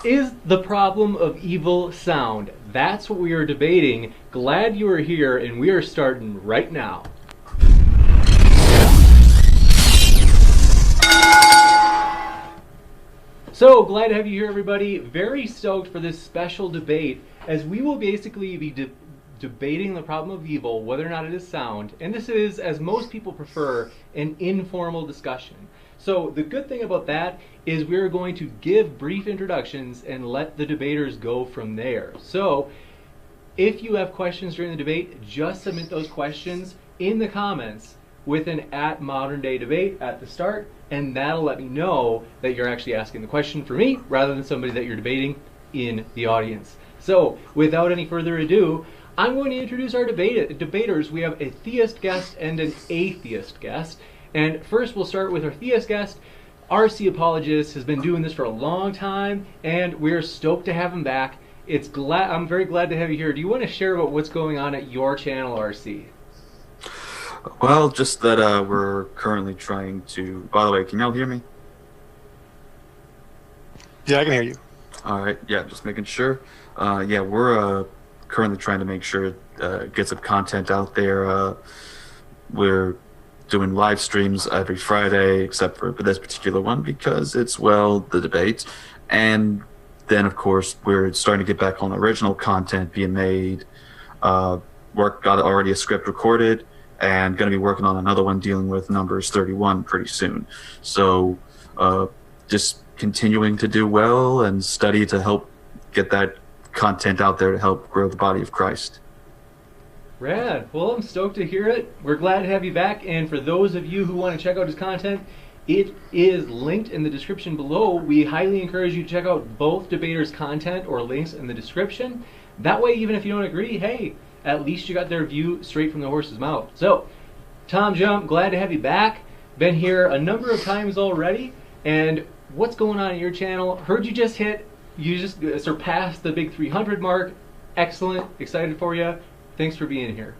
Is the problem of evil sound? That's what we are debating. Glad you are here, and we are starting right now. So, glad to have you here, everybody. Very stoked for this special debate, as we will basically be debating the problem of evil, whether or not it is sound. And this is, as most people prefer, an informal discussion. So the good thing about that is we're going to give brief introductions and let the debaters go from there. So if you have questions during the debate, just submit those questions in the comments with an @ModernDayDebate at the start, and that'll let me know that you're actually asking the question for me rather than somebody that you're debating in the audience. So without any further ado, I'm going to introduce our debaters. We have a theist guest and an atheist guest. And first we'll start with our theist guest. RC Apologist has been doing this for a long time, and we're stoked to have him back. I'm very glad to have you here. Do you want to share about what's going on at your channel, RC? Well, just that we're currently trying to... By the way, can y'all hear me? Yeah, I can hear you. All right, yeah, just making sure. Yeah, we're currently trying to make sure get some content out there. We're doing live streams every Friday, except for this particular one because it's, well, the debate. And then, of course, we're starting to get back on original content being made. Got already a script recorded and going to be working on another one dealing with numbers 31 pretty soon. So just continuing to do well and study to help get that content out there to help grow the body of Christ. Rad. Well, I'm stoked to hear it. We're glad to have you back. And for those of you who want to check out his content, it is linked in the description below. We highly encourage you to check out both debaters' content or links in the description. That way, even if you don't agree, hey, at least you got their view straight from the horse's mouth. So, TJump, glad to have you back. Been here a number of times already. And what's going on at your channel? Heard you just surpassed the big 300 mark. Excellent. Excited for you. Thanks for being here.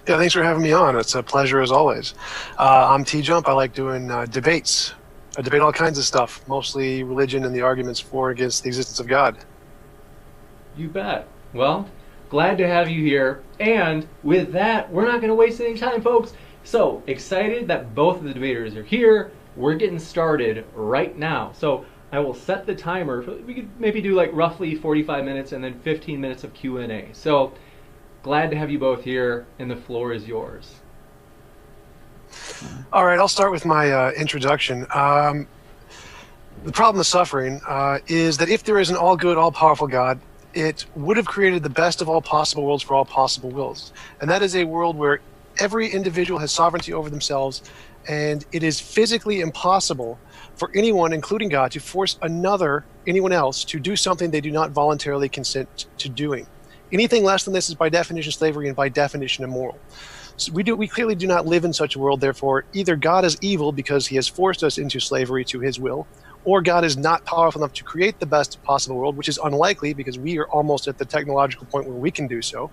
Yeah, thanks for having me on. It's a pleasure as always. I'm TJump. I like doing debates. I debate all kinds of stuff, mostly religion and the arguments for and against the existence of God. You bet. Well, glad to have you here. And with that, we're not going to waste any time, folks. So excited that both of the debaters are here. We're getting started right now. So I will set the timer. We could maybe do like roughly 45 minutes and then 15 minutes of Q&A. So glad to have you both here, and the floor is yours. All right, I'll start with my introduction. The problem of suffering is that if there is an all-good, all-powerful God, it would have created the best of all possible worlds for all possible wills. And that is a world where every individual has sovereignty over themselves, and it is physically impossible for anyone, including God, to force anyone else, to do something they do not voluntarily consent to doing. Anything less than this is by definition slavery and by definition immoral. So we clearly do not live in such a world. Therefore, either God is evil because he has forced us into slavery to his will, or God is not powerful enough to create the best possible world, which is unlikely because we are almost at the technological point where we can do so,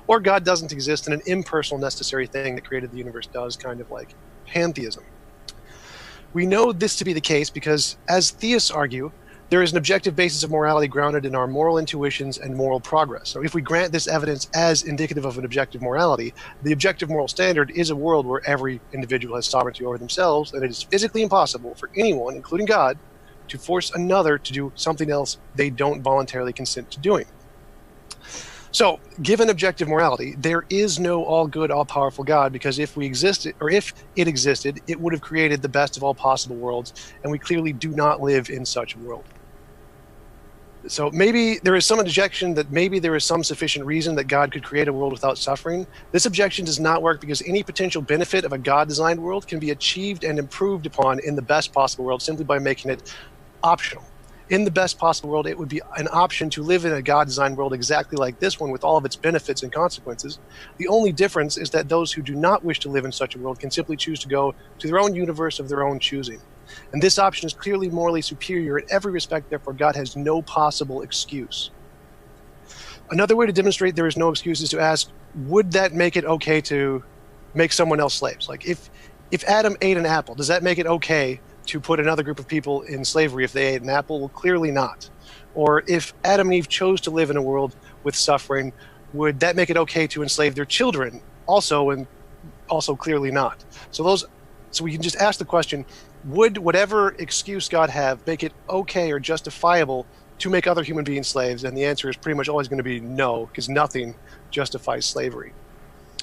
or God doesn't exist and an impersonal necessary thing that created the universe does, kind of like pantheism. We know this to be the case because, as theists argue, there is an objective basis of morality grounded in our moral intuitions and moral progress. So if we grant this evidence as indicative of an objective morality, the objective moral standard is a world where every individual has sovereignty over themselves, and it is physically impossible for anyone, including God, to force another to do something else they don't voluntarily consent to doing. So, given objective morality, there is no all-good, all-powerful God, because if it existed, it would have created the best of all possible worlds, and we clearly do not live in such a world. So maybe there is some objection that maybe there is some sufficient reason that God could create a world without suffering. This objection does not work because any potential benefit of a God-designed world can be achieved and improved upon in the best possible world simply by making it optional. In the best possible world, it would be an option to live in a God-designed world exactly like this one with all of its benefits and consequences. The only difference is that those who do not wish to live in such a world can simply choose to go to their own universe of their own choosing. And this option is clearly morally superior in every respect, therefore God has no possible excuse. Another way to demonstrate there is no excuse is to ask, would that make it okay to make someone else slaves? Like if Adam ate an apple, does that make it okay to put another group of people in slavery if they ate an apple? Clearly not. Or if Adam and Eve chose to live in a world with suffering, would that make it okay to enslave their children? Also clearly not. So we can just ask the question, would whatever excuse God have make it okay or justifiable to make other human beings slaves? And the answer is pretty much always going to be no, because nothing justifies slavery.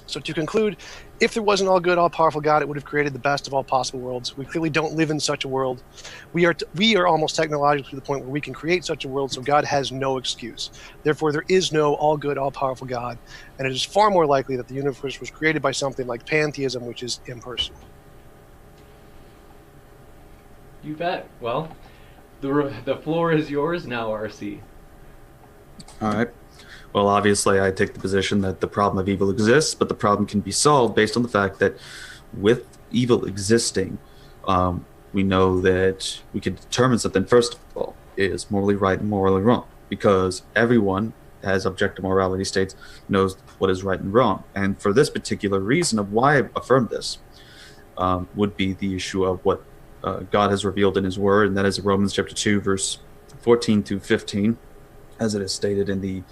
So to conclude, if there was an all-good, all-powerful God, it would have created the best of all possible worlds. We clearly don't live in such a world. We are almost technologically to the point where we can create such a world, so God has no excuse. Therefore, there is no all-good, all-powerful God, and it is far more likely that the universe was created by something like pantheism, which is impersonal. You bet. Well, the floor is yours now, RC. All right. Well, obviously, I take the position that the problem of evil exists, but the problem can be solved based on the fact that with evil existing, we know that we can determine something, first of all, is morally right and morally wrong, because everyone, as objective morality states, knows what is right and wrong. And for this particular reason of why I affirm this would be the issue of what God has revealed in his word, and that is Romans chapter 2, verse 14 to 15, as it is stated in the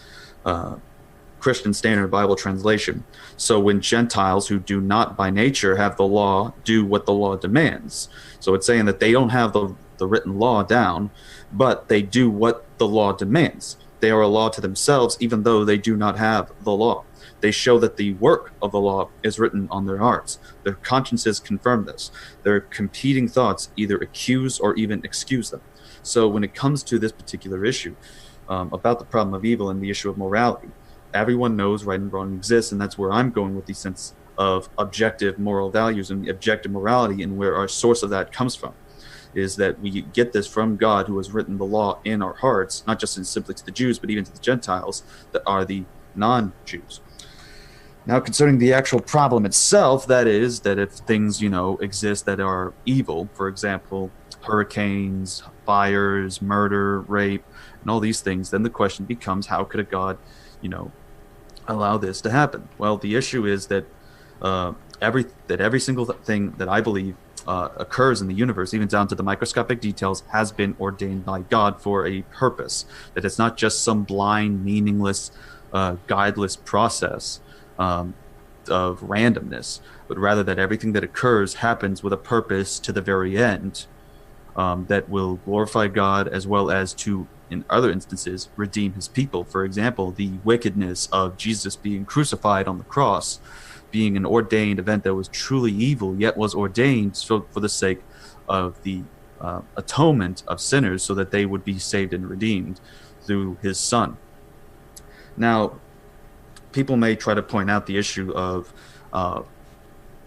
Christian Standard Bible translation. So when Gentiles who do not by nature have the law do what the law demands. So it's saying that they don't have the written law down, but they do what the law demands. They are a law to themselves, even though they do not have the law. They show that the work of the law is written on their hearts. Their consciences confirm this. Their competing thoughts either accuse or even excuse them. So when it comes to this particular issue, about the problem of evil and the issue of morality, everyone knows right and wrong exists, and that's where I'm going with the sense of objective moral values and objective morality, and where our source of that comes from is that we get this from God, who has written the law in our hearts, not just simply to the Jews, but even to the Gentiles that are the non-Jews. Now, concerning the actual problem itself, that is, that if things, exist that are evil, for example, hurricanes, fires, murder, rape, and all these things, then the question becomes, how could a God, allow this to happen? Well, the issue is that every single thing that I believe occurs in the universe, even down to the microscopic details, has been ordained by God for a purpose. That it's not just some blind, meaningless, guideless process of randomness, but rather that everything that occurs happens with a purpose to the very end that will glorify God, as well as to, in other instances, redeem his people. For example, the wickedness of Jesus being crucified on the cross being an ordained event that was truly evil, yet was ordained for the sake of the atonement of sinners, so that they would be saved and redeemed through his Son. Now, people may try to point out the issue of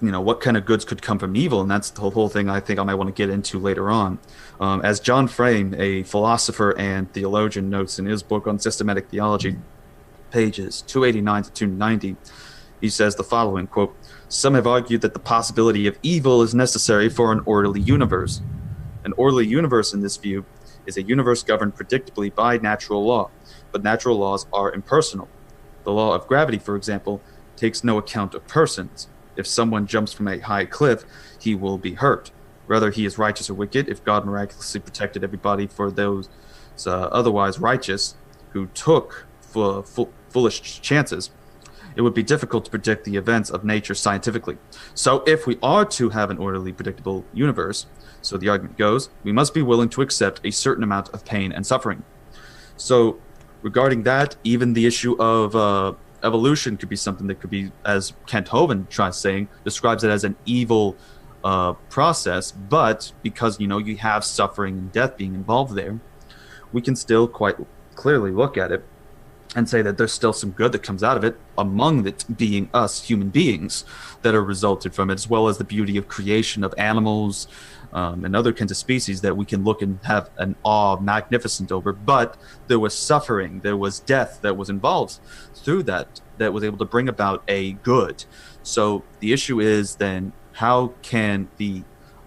what kind of goods could come from evil, and that's the whole thing I think I might want to get into later on. As John Frame, a philosopher and theologian, notes in his book on systematic theology, pages 289 to 290, he says the following, quote, "Some have argued that the possibility of evil is necessary for an orderly universe. An orderly universe, in this view, is a universe governed predictably by natural law, but natural laws are impersonal. The law of gravity, for example, takes no account of persons. If someone jumps from a high cliff, he will be hurt. Whether he is righteous or wicked, if God miraculously protected everybody for those otherwise righteous who took foolish chances, it would be difficult to predict the events of nature scientifically. So if we are to have an orderly, predictable universe, so the argument goes, we must be willing to accept a certain amount of pain and suffering." So regarding that, even the issue of evolution could be something that could be, as Kent Hovind tries saying, describes it as an evil process, but because, you have suffering and death being involved there, we can still quite clearly look at it and say that there's still some good that comes out of it, among it being us human beings that are resulted from it, as well as the beauty of creation of animals and other kinds of species that we can look and have an awe magnificent over. But there was suffering, there was death that was involved through that was able to bring about a good. So the issue is then, how can the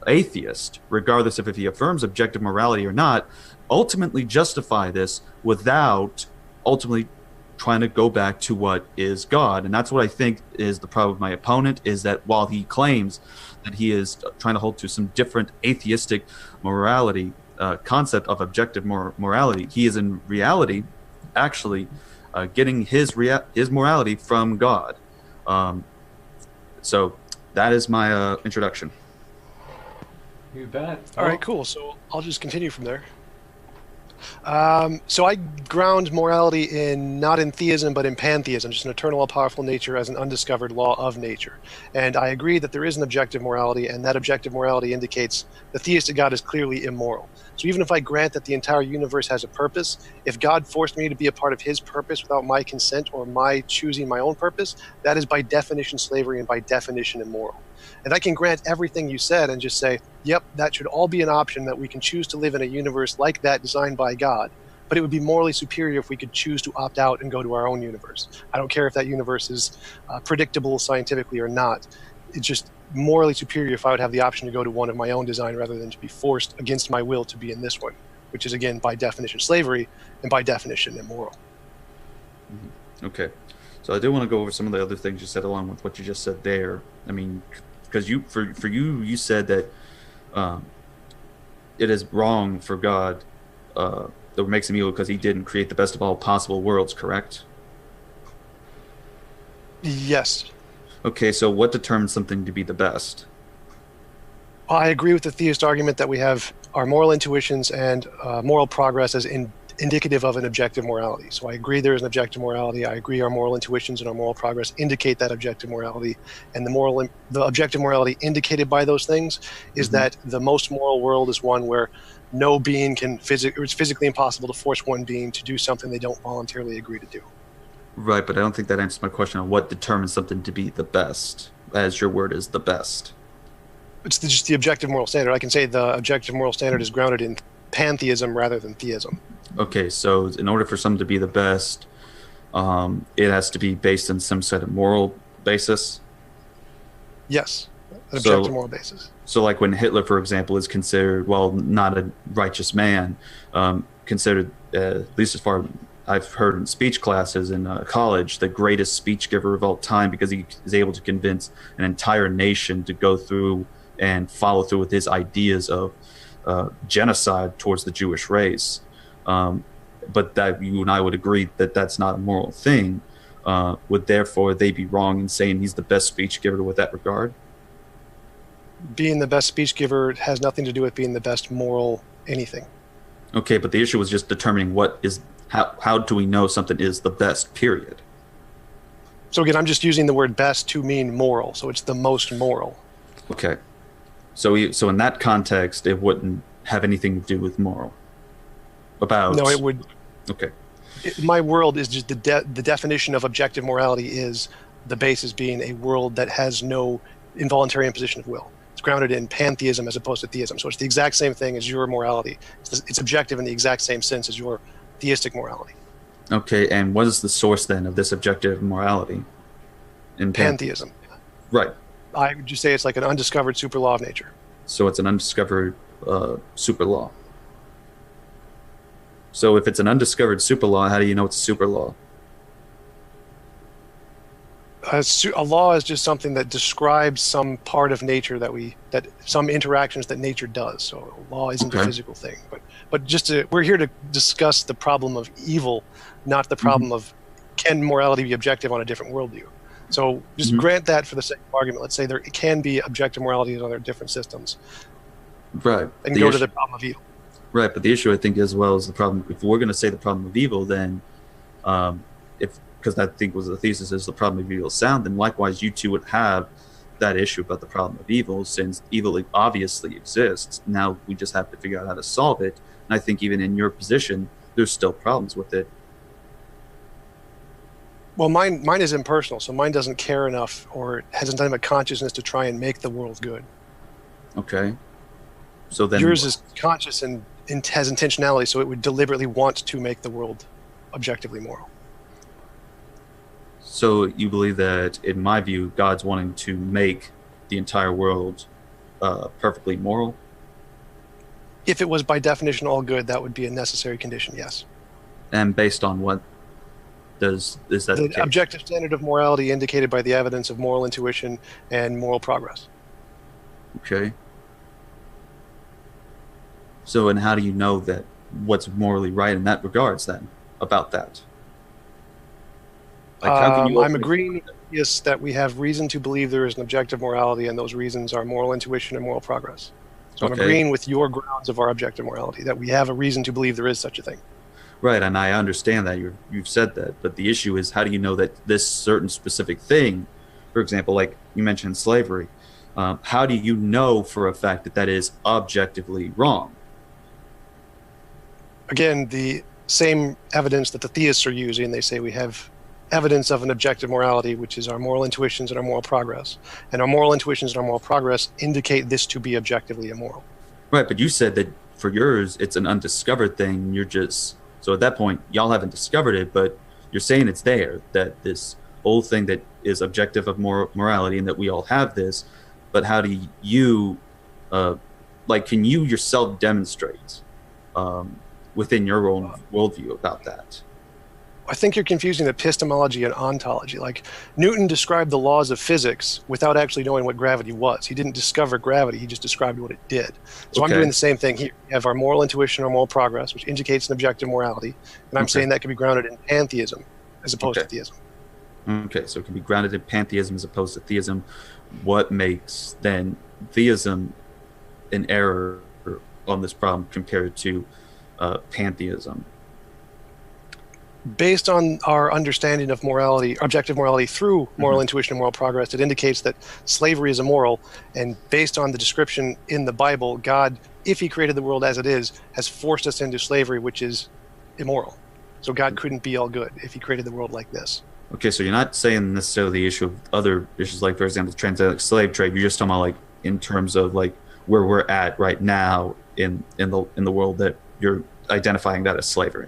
atheist, regardless of if he affirms objective morality or not, ultimately justify this without ultimately trying to go back to what is God. And that's what I think is the problem with my opponent, is that while he claims that he is trying to hold to some different atheistic morality, concept of objective morality, he is in reality actually getting his morality from God. So that is my introduction. You bet. All right, cool. So I'll just continue from there. So I ground morality in not in theism but in pantheism, just an eternal, all-powerful nature as an undiscovered law of nature. And I agree that there is an objective morality, and that objective morality indicates the theistic God is clearly immoral. So even if I grant that the entire universe has a purpose, if God forced me to be a part of his purpose without my consent or my choosing my own purpose, that is by definition slavery and by definition immoral. And I can grant everything you said and just say, yep, that should all be an option, that we can choose to live in a universe like that designed by God. But it would be morally superior if we could choose to opt out and go to our own universe. I don't care if that universe is predictable scientifically or not. It's just morally superior if I would have the option to go to one of my own design rather than to be forced against my will to be in this one, which is, again, by definition slavery and by definition immoral. Okay. So I do want to go over some of the other things you said along with what you just said there. I mean, because you said that it is wrong for God that makes him evil because he didn't create the best of all possible worlds, correct? Yes. Okay, so what determines something to be the best? Well, I agree with the theist argument that we have our moral intuitions and moral progress as indicative of an objective morality. So I agree there is an objective morality. I agree our moral intuitions and our moral progress indicate that objective morality. And the objective morality indicated by those things is that the most moral world is one where no being it's physically impossible to force one being to do something they don't voluntarily agree to do. Right, but I don't think that answers my question on what determines something to be the best, as your word is the best. It's just the objective moral standard. I can say the objective moral standard is grounded in pantheism rather than theism. Okay, so in order for something to be the best, it has to be based on some sort of moral basis? Yes, an objective moral basis. So like when Hitler, for example, is considered, well, not a righteous man, considered, at least as far I've heard in speech classes in college, the greatest speech giver of all time because he is able to convince an entire nation to go through and follow through with his ideas of genocide towards the Jewish race. But that you and I would agree that that's not a moral thing. Would therefore they be wrong in saying he's the best speech giver with that regard? Being the best speech giver has nothing to do with being the best moral anything. Okay, but the issue was just determining what is how do we know something is the best, period. So again, I'm just using the word best to mean moral, so it's the most moral. Okay. So in that context, it wouldn't have anything to do with moral. No, it would. Okay. My world is just the definition of objective morality is the basis being a world that has no involuntary imposition of will. It's grounded in pantheism as opposed to theism. So it's the exact same thing as your morality. It's objective in the exact same sense as your theistic morality. Okay, and what is the source then of this objective morality? In pantheism. Right. I would just say it's like an undiscovered super law of nature. So it's an undiscovered super law. So if it's an undiscovered super law, how do you know it's a super law? A law is just something that describes some part of nature that some interactions that nature does. So a law isn't a physical thing, but we're here to discuss the problem of evil, not the problem of can morality be objective on a different worldview. So just grant that for the sake of argument. Let's say there can be objective morality in other different systems. Right. And go to the problem of evil. Right, but the issue I think as well is the problem. If we're going to say the problem of evil, then because I think was the thesis is the problem of evil is sound, then likewise you two would have that issue about the problem of evil, since evil obviously exists. Now we just have to figure out how to solve it. And I think even in your position, there's still problems with it. Well, mine is impersonal, so mine doesn't care enough or hasn't done a consciousness to try and make the world good. Okay. So then yours is conscious and has intentionality, so it would deliberately want to make the world objectively moral. So you believe that, in my view, God's wanting to make the entire world perfectly moral? If it was by definition all good, that would be a necessary condition, yes. And based on what? Is that the The case? objective standard of morality indicated by the evidence of moral intuition and moral progress. Okay. So, and how do you know that what's morally right in that regards then about that? Like, how can you I'm agreeing, yes, that we have reason to believe there is an objective morality, and those reasons are moral intuition and moral progress. So I'm Okay. agreeing with your grounds of our objective morality, that we have a reason to believe there is such a thing. Right, and I understand that you've said that, but the issue is how do you know that this certain specific thing, for example, like you mentioned slavery, how do you know for a fact that that is objectively wrong? Again, the same evidence that the theists are using, they say we have evidence of an objective morality, which is our moral intuitions and our moral progress. And our moral intuitions and our moral progress indicate this to be objectively immoral. Right, but you said that for yours, it's an undiscovered thing. You're just, so at that point, y'all haven't discovered it, but you're saying it's there, that this old thing that is objective of morality and that we all have this, but how do you, can you yourself demonstrate within your own worldview about that? I think you're confusing epistemology and ontology. Like, Newton described the laws of physics without actually knowing what gravity was. He didn't discover gravity, he just described what it did. So I'm doing the same thing here. We have our moral intuition or moral progress, which indicates an objective morality, and I'm saying that can be grounded in pantheism as opposed to theism. Okay, so it can be grounded in pantheism as opposed to theism. What makes then theism an error on this problem compared to pantheism? Based on our understanding of morality, objective morality through moral intuition and moral progress, it indicates that slavery is immoral. And based on the description in the Bible, God, if he created the world as it is, has forced us into slavery, which is immoral. So God couldn't be all good if he created the world like this. Okay, so you're not saying necessarily the issue of other issues, like, for example, the transatlantic slave trade. You're just talking about, like, in terms of, like, where we're at right now in the world that you're identifying that as slavery.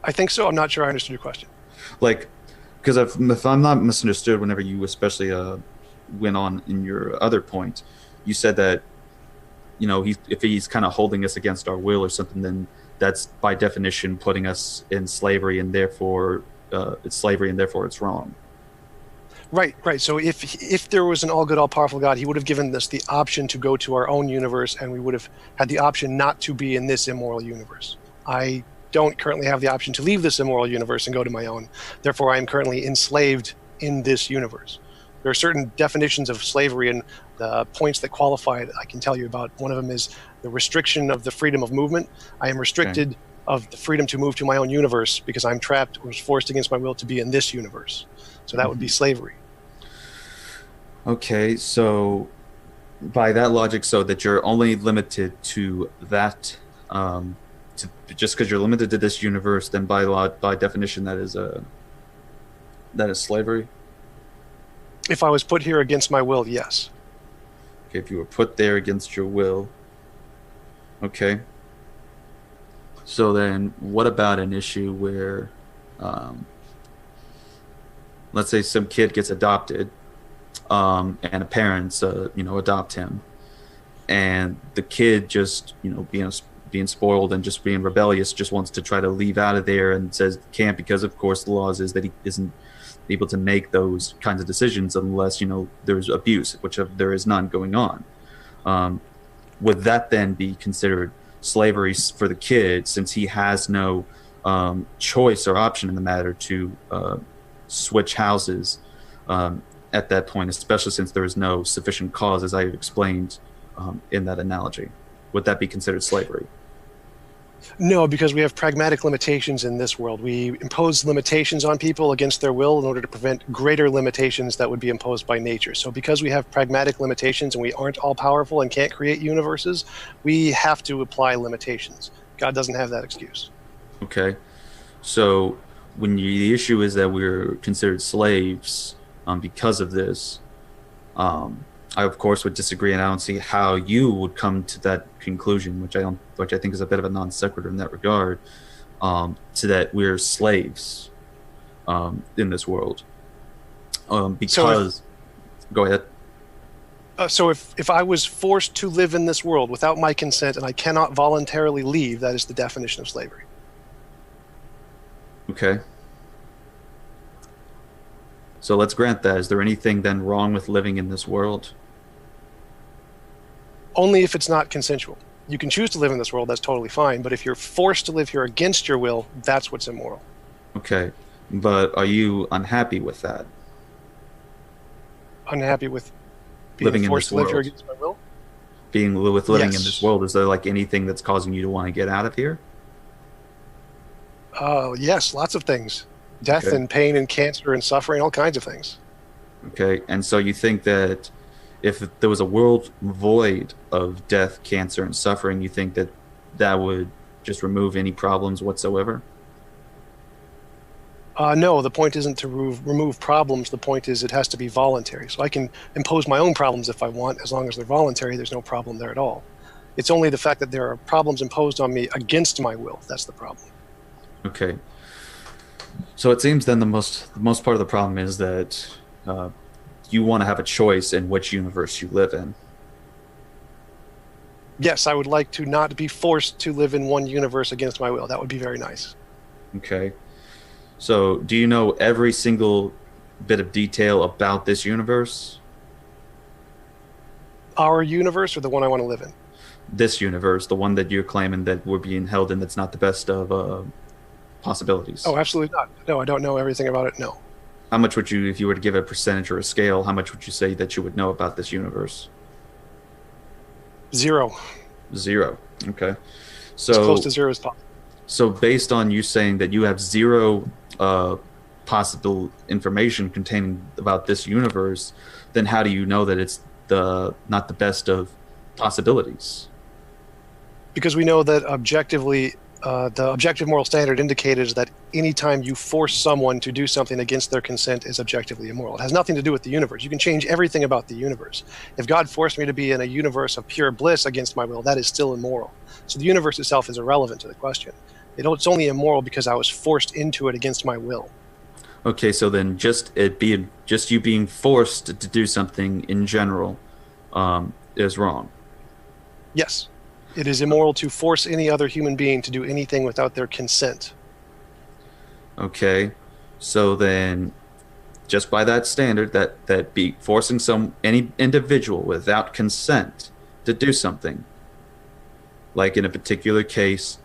I think so. I'm not sure I understood your question. Like, because if I'm not misunderstood, whenever you especially went on in your other point, you said that, you know, if he's kind of holding us against our will or something, then that's by definition putting us in slavery, and therefore it's slavery, and therefore it's wrong. Right. So if there was an all-good, all-powerful God, he would have given us the option to go to our own universe, and we would have had the option not to be in this immoral universe. I don't currently have the option to leave this immoral universe and go to my own. Therefore, I am currently enslaved in this universe. There are certain definitions of slavery and the points that qualify it I can tell you about. One of them is the restriction of the freedom of movement. I am restricted of the freedom to move to my own universe because I'm trapped or was forced against my will to be in this universe. So that would be slavery. Okay, so by that logic, so that you're only limited to that, just because you're limited to this universe, then by definition that is slavery. If I was put here against my will, yes. Okay, if you were put there against your will. Okay. So then, what about an issue where, let's say some kid gets adopted, and parents, adopt him, and the kid just, being spoiled and just being rebellious, just wants to try to leave out of there and says can't, because of course the laws is that he isn't able to make those kinds of decisions unless there's abuse, which there is none going on. Would that then be considered slavery for the kid, since he has no choice or option in the matter to switch houses at that point, especially since there is no sufficient cause, as I explained in that analogy? Would that be considered slavery? No, because we have pragmatic limitations in this world. We impose limitations on people against their will in order to prevent greater limitations that would be imposed by nature. So because we have pragmatic limitations and we aren't all-powerful and can't create universes, we have to apply limitations. God doesn't have that excuse. Okay. So the issue is that we're considered slaves because of this, I of course would disagree, and I don't see how you would come to that conclusion, which I think is a bit of a non sequitur in that regard, to that we're slaves in this world. Because, go ahead. So if I was forced to live in this world without my consent and I cannot voluntarily leave, that is the definition of slavery. Okay. So let's grant that. Is there anything then wrong with living in this world? Only if it's not consensual. You can choose to live in this world, that's totally fine. But if you're forced to live here against your will, that's what's immoral. Okay. But are you unhappy with that? Unhappy with being Living in forced this to live here world? against my will? Living in Yes. this world, is there like anything that's causing you to want to get out of here? Yes, lots of things. Death Okay. and pain and cancer and suffering, all kinds of things. Okay. And so you think that if there was a world void of death, cancer, and suffering, you think that that would just remove any problems whatsoever? No, the point isn't to remove problems. The point is it has to be voluntary. So I can impose my own problems if I want. As long as they're voluntary, there's no problem there at all. It's only the fact that there are problems imposed on me against my will. That's the problem. Okay. So it seems then the most part of the problem is that you want to have a choice in which universe you live in. Yes, I would like to not be forced to live in one universe against my will. That would be very nice. Okay. So do you know every single bit of detail about this universe? Our universe or the one I want to live in? This universe, the one that you're claiming that we're being held in, that's not the best of possibilities. Oh, absolutely not. No, I don't know everything about it. No. How much would you, if you were to give a percentage or a scale, how much would you say that you would know about this universe? 0. 0. Okay. As So close to 0 as possible. So based on you saying that you have 0 possible information containing about this universe, then how do you know that it's not the best of possibilities? Because we know that objectively, the objective moral standard indicated that anytime you force someone to do something against their consent is objectively immoral. It has nothing to do with the universe. You can change everything about the universe. If God forced me to be in a universe of pure bliss against my will, that is still immoral. So the universe itself is irrelevant to the question. It's only immoral because I was forced into it against my will. Okay, so then just you being forced to do something in general is wrong. Yes. It is immoral to force any other human being to do anything without their consent. Okay, so then just by that standard, that be forcing any individual without consent to do something, like in a particular case,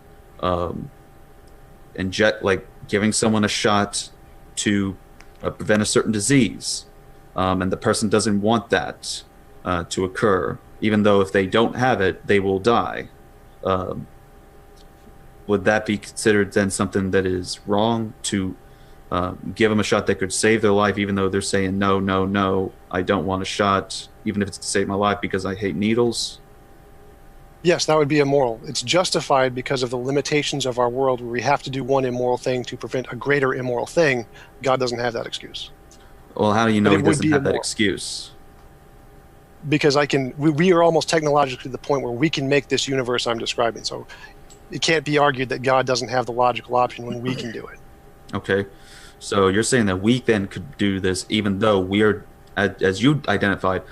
like giving someone a shot to prevent a certain disease, and the person doesn't want that to occur, even though if they don't have it, they will die. Would that be considered then something that is wrong to give them a shot that could save their life, even though they're saying, no, no, no, I don't want a shot, even if it's to save my life because I hate needles? Yes, that would be immoral. It's justified because of the limitations of our world where we have to do one immoral thing to prevent a greater immoral thing. God doesn't have that excuse. Well, how do you know But he it would doesn't be have that immoral. excuse? Because we are almost technologically to the point where we can make this universe I'm describing. So it can't be argued that God doesn't have the logical option when we can do it. Okay, so you're saying that we then could do this even though we are, as you identified,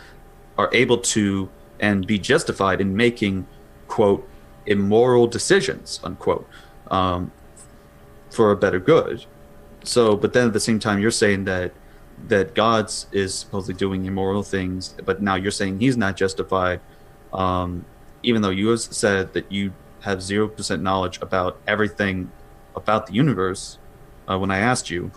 are able to and be justified in making, quote, immoral decisions, unquote, for a better good. So, but then at the same time, you're saying that God's is supposedly doing immoral things, but now you're saying he's not justified, even though you have said that you have 0% knowledge about everything about the universe. When I asked you,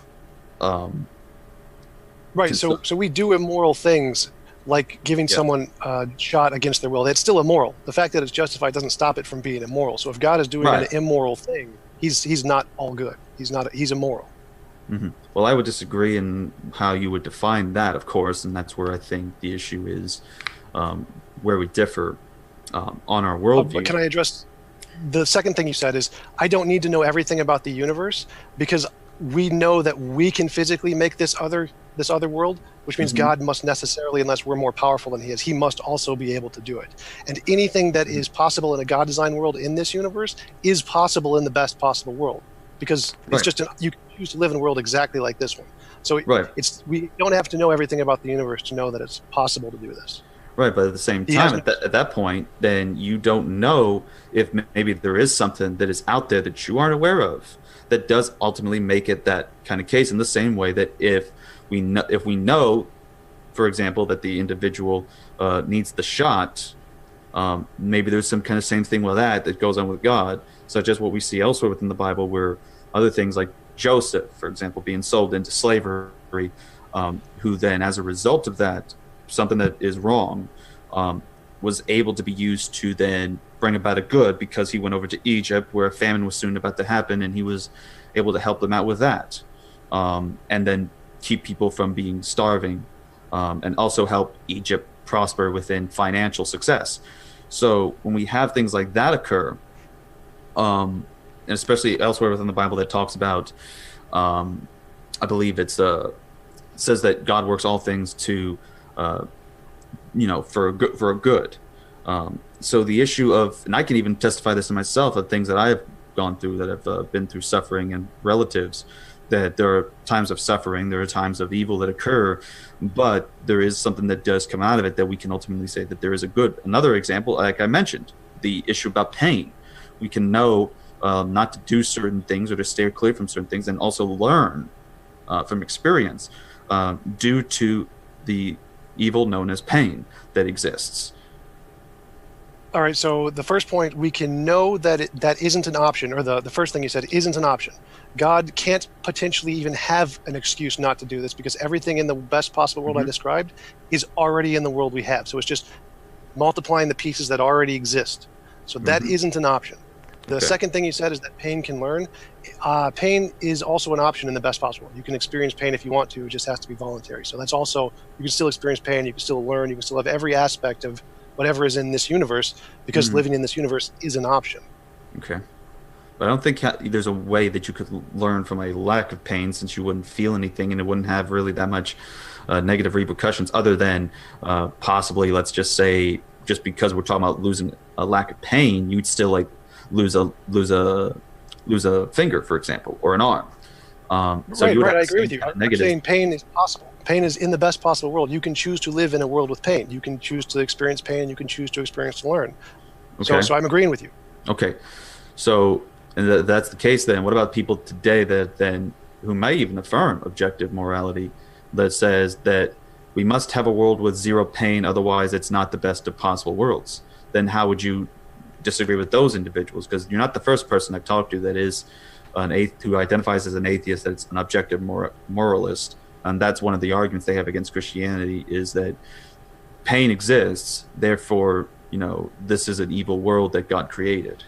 Right. So we do immoral things like giving someone a shot against their will. That's still immoral. The fact that it's justified doesn't stop it from being immoral. So if God is doing an immoral thing, he's not all good. He's immoral. Mm-hmm. Well, I would disagree in how you would define that, of course, and that's where I think the issue is, where we differ on our worldview. But can I address the second thing you said? Is I don't need to know everything about the universe because we know that we can physically make this other world, which means God must necessarily, unless we're more powerful than he must also be able to do it. And anything that is possible in a God-designed world in this universe is possible in the best possible world. Because it's just you can choose to live in a world exactly like this one. So we don't have to know everything about the universe to know that it's possible to do this. Right, but at the same He time, has at that point, then you don't know if maybe there is something that is out there that you aren't aware of that does ultimately make it that kind of case. In the same way that if we know, for example, that the individual needs the shot, maybe there's some kind of same thing with that goes on with God, such as what we see elsewhere within the Bible, where other things like Joseph, for example, being sold into slavery, who then, as a result of that, something that is wrong, was able to be used to then bring about a good because he went over to Egypt where a famine was soon about to happen, and he was able to help them out with that, and then keep people from being starving, and also help Egypt prosper within financial success. So when we have things like that occur, and especially elsewhere within the Bible that talks about, I believe it says that God works all things to for a good. So the issue of, and I can even testify this in myself, of things that I've gone through, that have been through suffering and relatives, that there are times of suffering, there are times of evil that occur, but there is something that does come out of it that we can ultimately say that there is a good. Another example, like I mentioned, the issue about pain. We can know not to do certain things or to steer clear from certain things, and also learn from experience due to the evil known as pain that exists. All right, so the first point, we can know that that isn't an option, or the first thing you said isn't an option. God can't potentially even have an excuse not to do this, because everything in the best possible world I described is already in the world we have. So it's just multiplying the pieces that already exist. So that isn't an option. The second thing you said is that pain can learn. Pain is also an option in the best possible world. You can experience pain if you want to. It just has to be voluntary. So that's also, you can still experience pain. You can still learn. You can still have every aspect of whatever is in this universe, because living in this universe is an option. Okay. But I don't think there's a way that you could learn from a lack of pain, since you wouldn't feel anything and it wouldn't have really that much negative repercussions, other than possibly, let's just say, just because we're talking about losing a lack of pain, you'd still like lose a finger, for example, or an arm. So right, I agree with you. I'm saying pain is possible. Pain is in the best possible world. You can choose to live in a world with pain. You can choose to experience pain. You can choose to experience to learn. Okay. So I'm agreeing with you. Okay. So that's the case then. What about people today who may even affirm objective morality, that says that we must have a world with zero pain, otherwise it's not the best of possible worlds? Then how would you disagree with those individuals? Because you're not the first person I've talked to that is who identifies as an atheist, that's an objective moralist. And that's one of the arguments they have against Christianity, is that pain exists, therefore, this is an evil world that God created.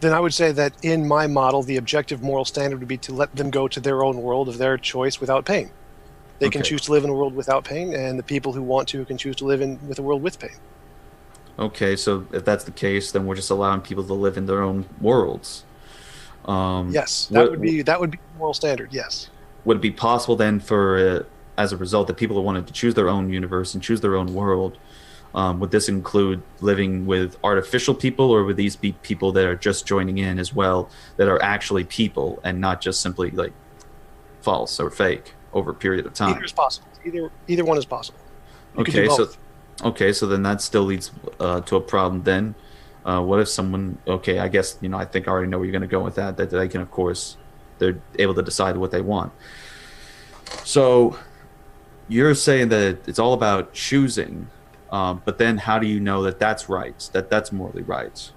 Then I would say that in my model, the objective moral standard would be to let them go to their own world of their choice without pain. They can choose to live in a world without pain, and the people who want to can choose to live with a world with pain. Okay, so if that's the case, then we're just allowing people to live in their own worlds. Yes, that would be the moral standard. Yes. Would it be possible then for, as a result, that people who wanted to choose their own universe and choose their own world, would this include living with artificial people, or would these be people that are just joining in as well, that are actually people and not just simply like false or fake over a period of time? Either is possible. Either one is possible. You okay, so then that still leads to a problem then. What if someone, I guess, I think I already know where you're going to go with that they can, of course, they're able to decide what they want. So you're saying that it's all about choosing, but then how do you know that that's right, that that's morally right?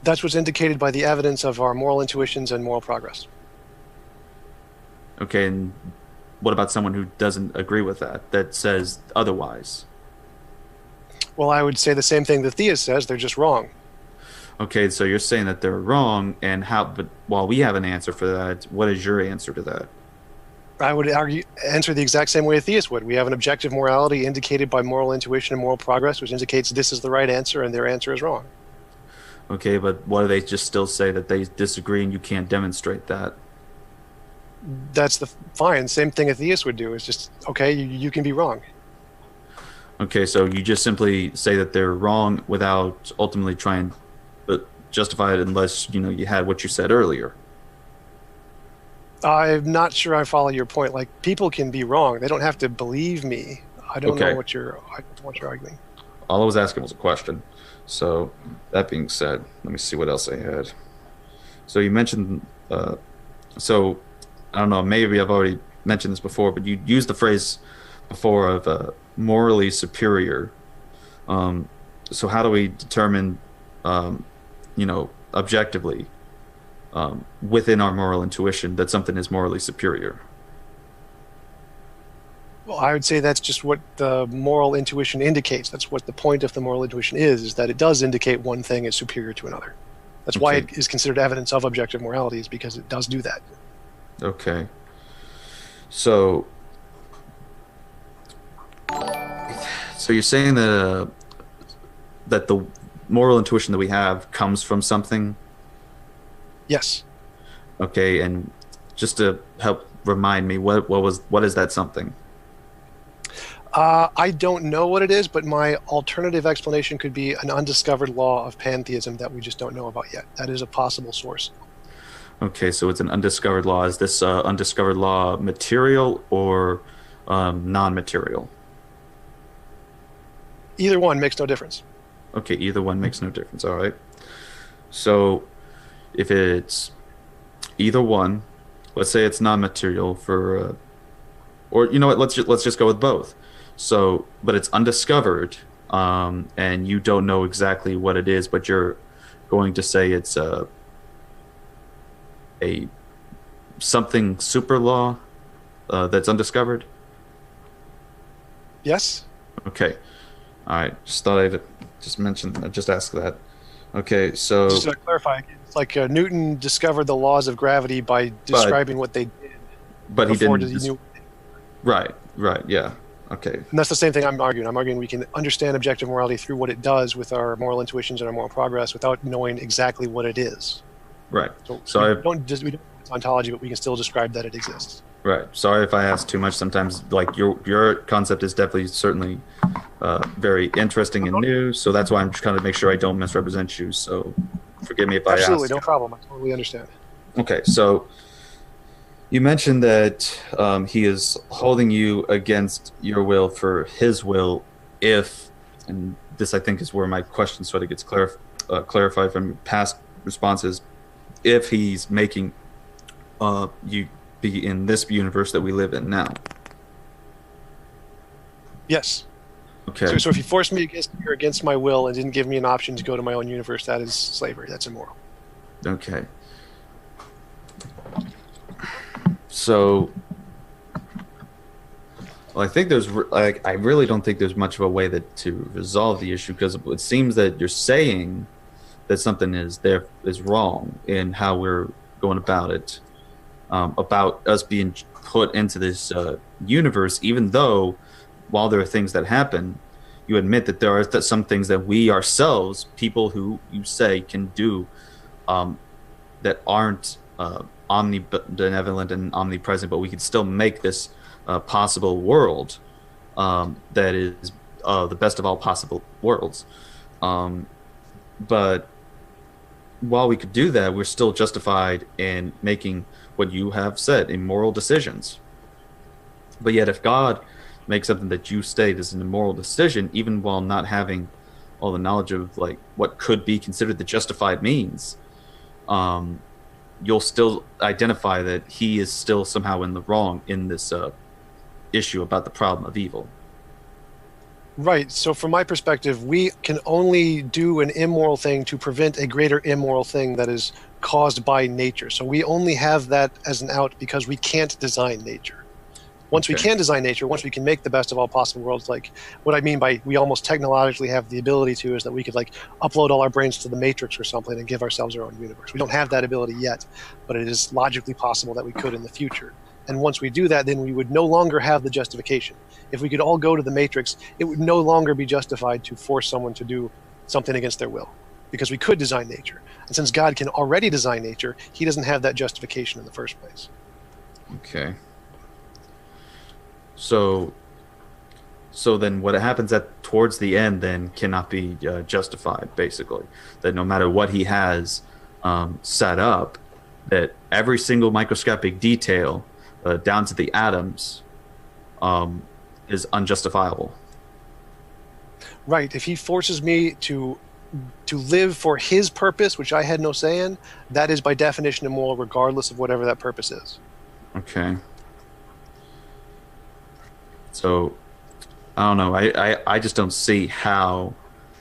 That's what's indicated by the evidence of our moral intuitions and moral progress. Okay, and what about someone who doesn't agree with that says otherwise? Well, I would say the same thing the theist says. They're just wrong. Okay, so you're saying that they're wrong, and but while we have an answer for that, what is your answer to that? I would answer the exact same way a theist would. We have an objective morality indicated by moral intuition and moral progress, which indicates this is the right answer and their answer is wrong. Okay, but what do they just still say that they disagree and you can't demonstrate that? That's fine. Same thing a theist would do. It's just, okay, you can be wrong. Okay, so you just simply say that they're wrong without ultimately trying to justify it, unless you had what you said earlier. I'm not sure I follow your point. Like, people can be wrong. They don't have to believe me. I don't Okay. know what you're arguing. All I was asking was a question. So that being said, let me see what else I had. So you mentioned, so I don't know, maybe I've already mentioned this before, but you used the phrase before of morally superior. So how do we determine, objectively, within our moral intuition that something is morally superior? Well, I would say that's just what the moral intuition indicates. That's what the point of the moral intuition is that it does indicate one thing is superior to another. That's why Okay. it is considered evidence of objective morality, is because it does do that. Okay. So, you're saying that the moral intuition that we have comes from something, Yes. okay? And just to help remind me, what is that something? I don't know what it is, but my alternative explanation could be an undiscovered law of pantheism that we just don't know about yet. That is a possible source. Okay, so it's an undiscovered law. Is this undiscovered law material or non-material? Either one makes no difference. Okay, either one makes no difference. All right. So if it's either one, let's say it's non-material for, or you know what? Let's just go with both. So, but it's undiscovered, and you don't know exactly what it is, but you're going to say it's a something super law that's undiscovered. Yes? Okay. All right. Just thought I'd just ask that. Okay. So Just to clarify, it's like Newton discovered the laws of gravity by describing what they did. but he before didn't. he knew. Right. Yeah. Okay. And that's the same thing I'm arguing. I'm arguing we can understand objective morality through what it does with our moral intuitions and our moral progress without knowing exactly what it is. Right. So we don't it's ontology, but we can still describe that it exists. Right. Sorry if I ask too much. Sometimes, like your concept is definitely certainly very interesting and new. So that's why I'm just trying to make sure I don't misrepresent you. So forgive me if I ask. Absolutely, no problem. I totally understand. Okay. So you mentioned that he is holding you against your will for his will if, and this I think is where my question sort of gets clarified from past responses, if he's making you be in this universe that we live in now. Yes. Okay. So if you forced me against my will and didn't give me an option to go to my own universe, that is slavery. That's immoral. Okay. So, well, I think I really don't think there's much of a way to resolve the issue, because it seems that you're saying that something is wrong in how we're going about it, about us being put into this universe, even though while there are things that happen, you admit that there are some things that we ourselves, people who you say can do, that aren't omnibenevolent and omnipresent, but we can still make this possible world that is the best of all possible worlds. But while we could do that, we're still justified in making what you have said, immoral decisions. But yet, if God makes something that you state is an immoral decision, even while not having all the knowledge of like what could be considered the justified means, you'll still identify that he is still somehow in the wrong in this issue about the problem of evil. Right. So from my perspective, we can only do an immoral thing to prevent a greater immoral thing that is caused by nature. So we only have that as an out because we can't design nature. Once we can design nature, once we can make the best of all possible worlds, like what I mean by we almost technologically have the ability to is that we could like upload all our brains to the matrix or something and give ourselves our own universe. We don't have that ability yet, but it is logically possible that we could in the future. And once we do that, then we would no longer have the justification. If we could all go to the matrix, it would no longer be justified to force someone to do something against their will, because we could design nature. And since God can already design nature, he doesn't have that justification in the first place. Okay. So then what happens towards the end then cannot be justified, basically. That no matter what he has set up, that every single microscopic detail down to the atoms is unjustifiable. Right. If he forces me to live for his purpose, which I had no say in, that is by definition immoral, regardless of whatever that purpose is. Okay. So, I don't know. I just don't see how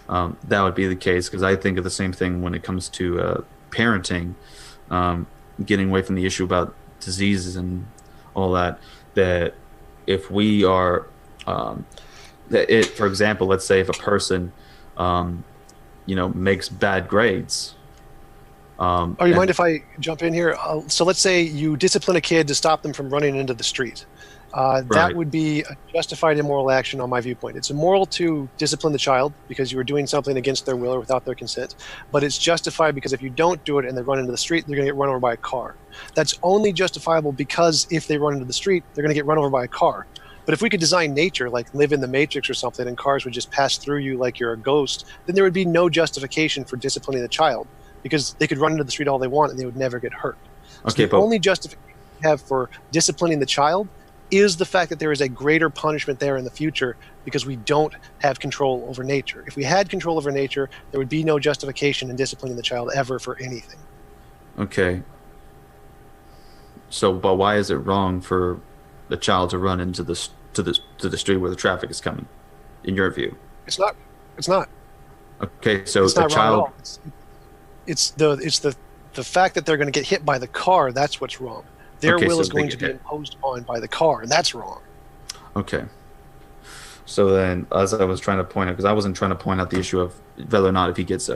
that would be the case, because I think of the same thing when it comes to parenting, getting away from the issue about diseases and all that. That if we are, for example, let's say if a person, makes bad grades. You mind if I jump in here? So let's say you discipline a kid to stop them from running into the street. That would be a justified immoral action on my viewpoint. It's immoral to discipline the child because you are doing something against their will or without their consent, but it's justified because if you don't do it and they run into the street, they're going to get run over by a car. That's only justifiable because if they run into the street, they're going to get run over by a car. But if we could design nature, like live in the Matrix or something, and cars would just pass through you like you're a ghost, then there would be no justification for disciplining the child, because they could run into the street all they want and they would never get hurt. So the only justification we have for disciplining the child is the fact that there is a greater punishment there in the future because we don't have control over nature. If we had control over nature, there would be no justification in disciplining the child ever for anything. Okay. So, but why is it wrong for the child to run into the street where the traffic is coming, in your view? It's not. It's not. Okay, so it's the not child. Wrong at all. It's the fact that they're going to get hit by the car. That's what's wrong. Their will is going to be imposed upon by the car, and that's wrong. Okay. So then, as I was trying to point out, because I wasn't trying to point out the issue of whether or not if he gets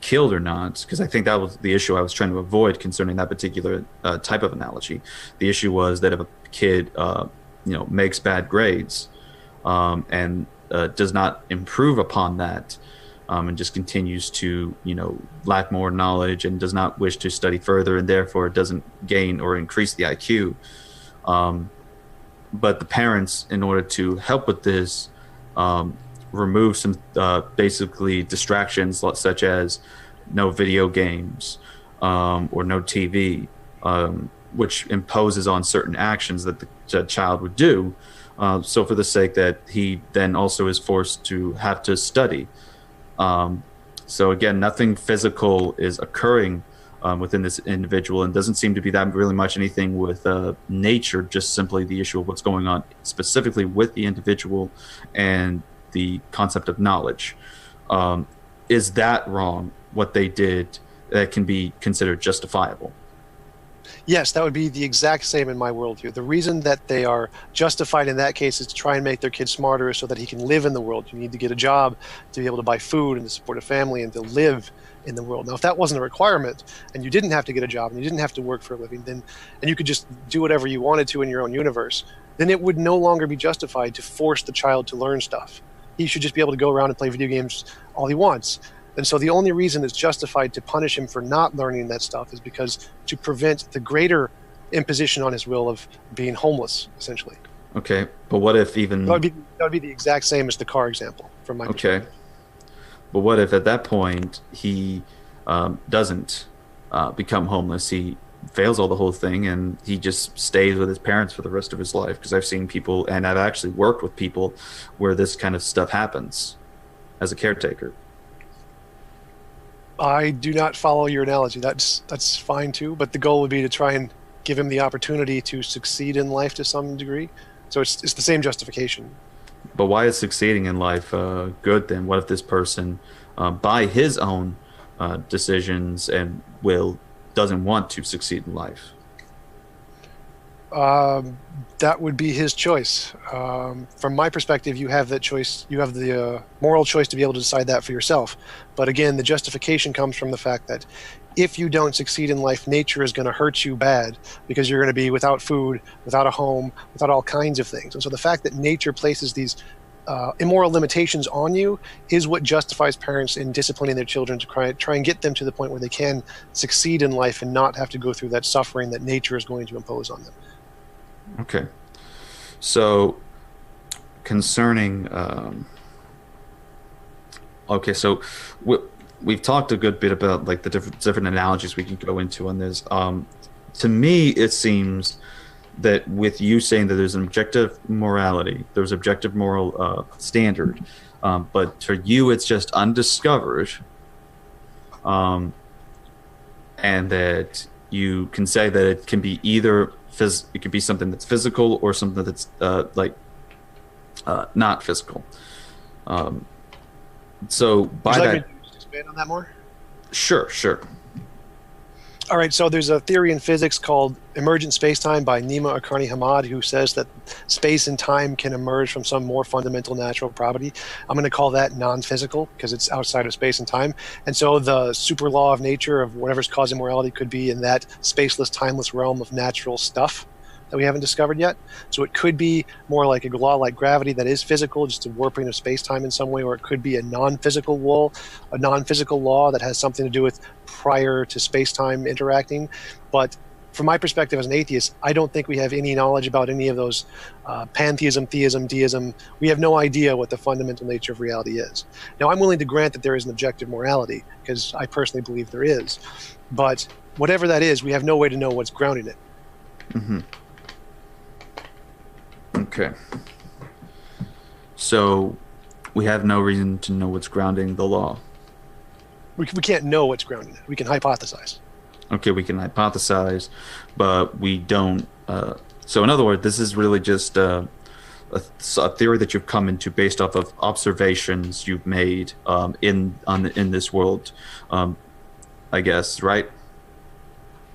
killed or not, because I think that was the issue I was trying to avoid concerning that particular type of analogy. The issue was that if a kid, makes bad grades, and does not improve upon that, and just continues to, lack more knowledge and does not wish to study further, and therefore doesn't gain or increase the IQ. But the parents, in order to help with this, remove some basically distractions such as no video games or no TV, which imposes on certain actions that the child would do. So for the sake that he then also is forced to have to study. So again, nothing physical is occurring within this individual, and doesn't seem to be that really much anything with nature, just simply the issue of what's going on specifically with the individual and the concept of knowledge. Is that wrong, what they did, that can be considered justifiable? Yes, that would be the exact same in my worldview. The reason that they are justified in that case is to try and make their kid smarter so that he can live in the world. You need to get a job to be able to buy food and to support a family and to live in the world. Now, if that wasn't a requirement and you didn't have to get a job and you didn't have to work for a living, then and you could just do whatever you wanted to in your own universe, then it would no longer be justified to force the child to learn stuff. He should just be able to go around and play video games all he wants. And so the only reason it's justified to punish him for not learning that stuff is because to prevent the greater imposition on his will of being homeless, essentially. Okay, but what if even... That would be the exact same as the car example, from my perspective. But what if at that point he doesn't become homeless, he fails all the whole thing, and he just stays with his parents for the rest of his life? Because I've seen people, and I've actually worked with people, where this kind of stuff happens as a caretaker. I do not follow your analogy. That's fine too, but the goal would be to try and give him the opportunity to succeed in life to some degree. So it's the same justification. But why is succeeding in life good then? What if this person, by his own decisions and will, doesn't want to succeed in life? That would be his choice. From my perspective, you have that choice. You have the moral choice to be able to decide that for yourself. But again, the justification comes from the fact that if you don't succeed in life, nature is going to hurt you bad because you're going to be without food, without a home, without all kinds of things. And so the fact that nature places these immoral limitations on you is what justifies parents in disciplining their children to try and get them to the point where they can succeed in life and not have to go through that suffering that nature is going to impose on them. Okay. So concerning so we've talked a good bit about like the different analogies we can go into on this. To me, it seems that with you saying that there's an objective morality, there's objective moral standard, but for you it's just undiscovered, and that you can say that it can be either it could be something that's physical or something that's not physical. So by Would you that, like me to expand on that more? sure. All right, so there's a theory in physics called emergent spacetime by Nima Akarni-Hammad, who says that space and time can emerge from some more fundamental natural property. I'm going to call that non-physical because it's outside of space and time. And so the super law of nature of whatever's causing morality could be in that spaceless, timeless realm of natural stuff that we haven't discovered yet. So it could be more like a law like gravity that is physical, just a warping of space-time in some way, or it could be a non-physical law that has something to do with prior to space-time interacting. But from my perspective as an atheist, I don't think we have any knowledge about any of those pantheism, theism, deism. We have no idea what the fundamental nature of reality is. Now, I'm willing to grant that there is an objective morality, because I personally believe there is. But whatever that is, we have no way to know what's grounding it. Mm-hmm. Okay. So we have no reason to know what's grounding the law. We can't know what's grounding it. We can hypothesize. Okay, we can hypothesize, but we don't. So in other words, this is really just a theory that you've come into based off of observations you've made in this world, I guess, right?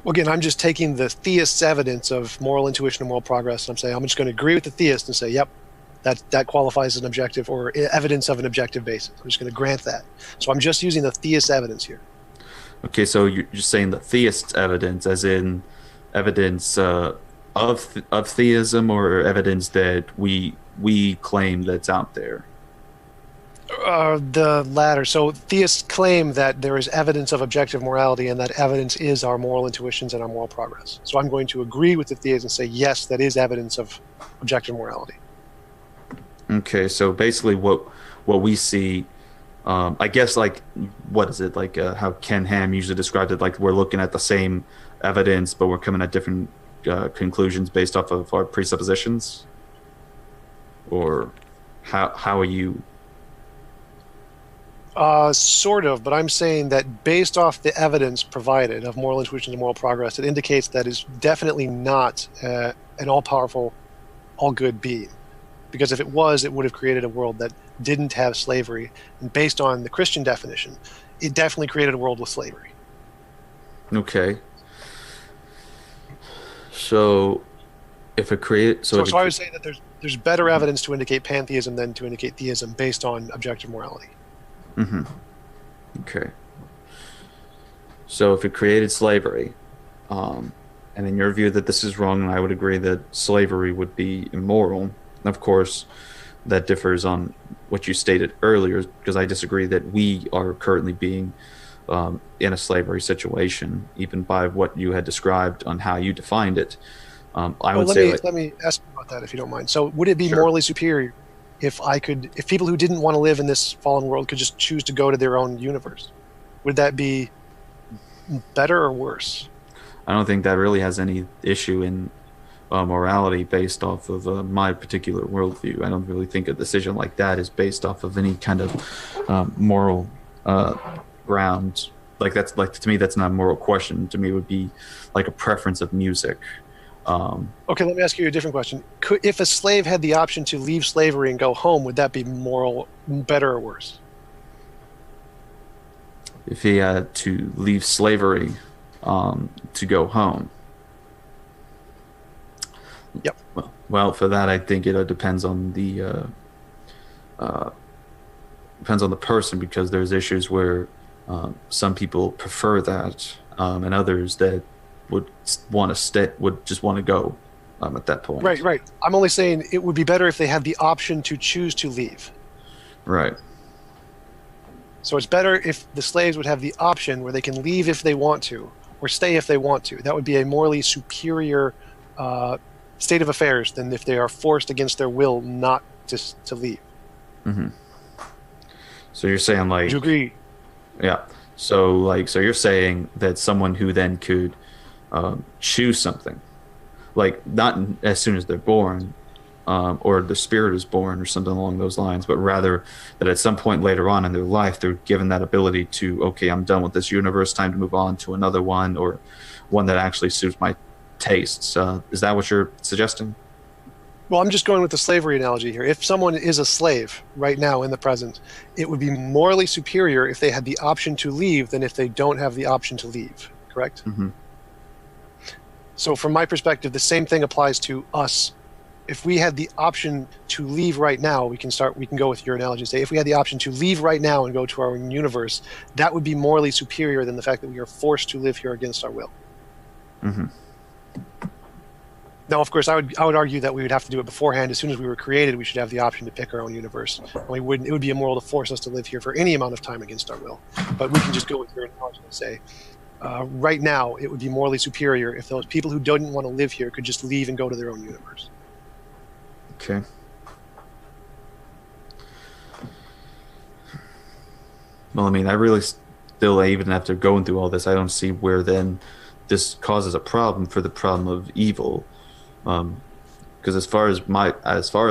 Well, again, I'm just taking the theist's evidence of moral intuition and moral progress, and I'm saying I'm just going to agree with the theist and say, yep, that qualifies as an objective or evidence of an objective basis. I'm just going to grant that. So I'm just using the theist's evidence here. Okay, so you're saying the theist's evidence, as in evidence of theism, or evidence that we claim that's out there? The latter. So theists claim that there is evidence of objective morality, and that evidence is our moral intuitions and our moral progress. So I'm going to agree with the theist and say, yes, that is evidence of objective morality. Okay, so basically what we see, I guess, like, what is it, like how Ken Ham usually described it, like we're looking at the same evidence, but we're coming at different conclusions based off of our presuppositions? Or how are you... Sort of, but I'm saying that based off the evidence provided of moral intuition and moral progress, it indicates that is definitely not an all-powerful, all-good being. Because if it was, it would have created a world that didn't have slavery. And based on the Christian definition, it definitely created a world with slavery. Okay. So if it created... So I would say that there's better evidence to indicate pantheism than to indicate theism based on objective morality. Mm-hmm. Okay. So if it created slavery, and in your view that this is wrong, and I would agree that slavery would be immoral. Of course, that differs on what you stated earlier, because I disagree that we are currently being in a slavery situation, even by what you had described on how you defined it. Let me ask you about that, if you don't mind. So would it be morally superior if people who didn't want to live in this fallen world could just choose to go to their own universe? Would that be better or worse? I don't think that really has any issue in morality based off of my particular worldview. I don't really think a decision like that is based off of any kind of moral ground. To me, that's not a moral question. To me, it would be like a preference of music. Okay, let me ask you a different question. If a slave had the option to leave slavery and go home, would that be moral better or worse? If he had to leave slavery to go home. Yep. Well, for that, I think it depends on the person, because there's issues where some people prefer that, and others that would just want to go at that point. Right. I'm only saying it would be better if they had the option to choose to leave. Right. So it's better if the slaves would have the option where they can leave if they want to, or stay if they want to. That would be a morally superior state of affairs than if they are forced against their will not to leave. Mm-hmm. So you're saying, like... Would you agree? Yeah. So you're saying that someone who then could choose something, like not as soon as they're born, or the spirit is born or something along those lines, but rather that at some point later on in their life, they're given that ability to, okay, I'm done with this universe, time to move on to another one, or one that actually suits my tastes. Is that what you're suggesting? Well, I'm just going with the slavery analogy here. If someone is a slave right now in the present, it would be morally superior if they had the option to leave than if they don't have the option to leave, correct? Mm-hmm. So from my perspective, the same thing applies to us. If we had the option to leave right now, we can go with your analogy and say, if we had the option to leave right now and go to our own universe, that would be morally superior than the fact that we are forced to live here against our will. Mm-hmm. Now, of course, I would argue that we would have to do it beforehand. As soon as we were created, we should have the option to pick our own universe. And it would be immoral to force us to live here for any amount of time against our will. But we can just go with your analogy and say, right now, it would be morally superior if those people who didn't want to live here could just leave and go to their own universe. Okay. Well, I mean, I really still, even after going through all this, I don't see where then this causes a problem for the problem of evil. Because as far as